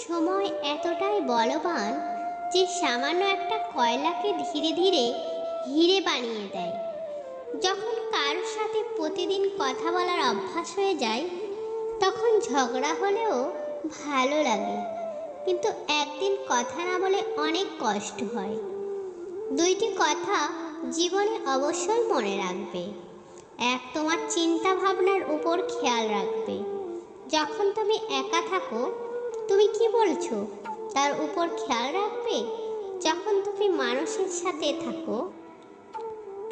সময় এতটাই বলবান যে সামান্য একটা কয়লাকে ধীরে ধীরে হিরে বানিয়ে দেয়। যখন কারোর সাথে প্রতিদিন কথা বলার অভ্যাস হয়ে যায় তখন ঝগড়া হলেও ভালো লাগে, কিন্তু একদিন কথা না বলে অনেক কষ্ট হয়। দুইটি কথা জীবনে অবশ্যই মনে রাখবে। এক, তোমার চিন্তা ভাবনার উপর খেয়াল রাখবে। যখন তুমি একা থাকো তুমি কি বলছো তার উপর খেয়াল রাখবে। যখন তুমি মানুষের সাথে থাকো,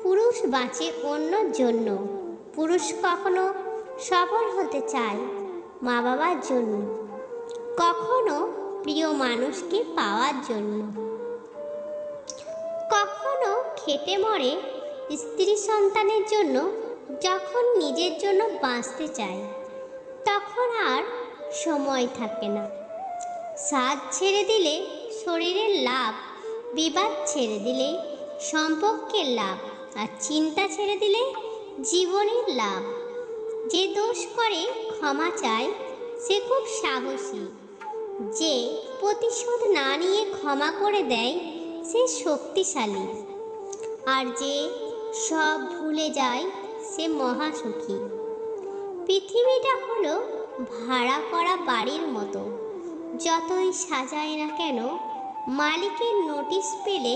পুরুষ বাঁচে অন্যর জন্য। পুরুষ কখনো সফল হতে চায় মা বাবার জন্য, কখনো প্রিয় মানুষকে পাওয়ার জন্য, কখনো খেটে মরে স্ত্রী সন্তানের জন্য। যখন নিজের জন্য বাঁচতে চায় তখন আর সময় থাকে না। সাজ ছেড়ে দিলে শরীরের লাভ, বিবাদ ছেড়ে দিলে সম্পর্কের লাভ, আর চিন্তা ছেড়ে দিলে জীবনের লাভ। যে দোষ করে ক্ষমা চায় সে খুব সাহসী। যে প্রতিশোধ না নিয়ে ক্ষমা করে দেয় সে শক্তিশালী। আর যে সব ভুলে যায় সে মহাসুখী। পৃথিবীটা হলো ভাড়া করা বাড়ির মতো, যতই সাজায় না কেন মালিকের নোটিশ পেলে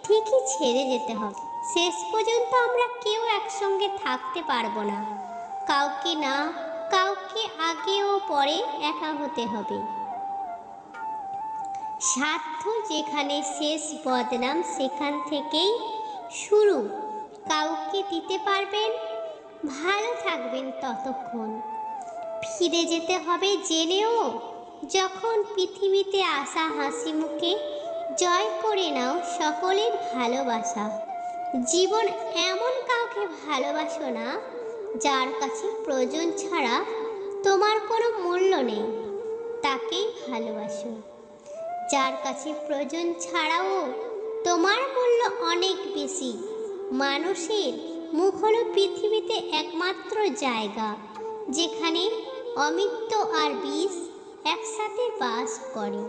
ঠিকই ছেড়ে যেতে হবে। শেষ পর্যন্ত আমরা কেউ একসঙ্গে থাকতে পারবো না, কাউকে না কাউকে আগে ও পরে একা হতে হবে। স্বার্থ যেখানে শেষ, বদনাম সেখান থেকেই শুরু। কাউকে দিতে পারবেন, ভালো থাকবেন ততক্ষণ। ফিরে যেতে হবে জেনেও। যখন পৃথিবীতে আসা হাসি মুখে জয় করে নাও সকলের ভালোবাসা। জীবন এমন কাউকে ভালোবাসো না যার কাছে প্রয়োজন ছাড়া তোমার কোনো মূল্য নেই, তাকেই ভালোবাসো। যার কাছে প্রয়োজন ছাড়াও তোমার মূল্য অনেক বেশি। মানুষের মুখ হলো পৃথিবীতে একমাত্র জায়গা যেখানে অমৃত আর বিষ একসাথে বাস করে।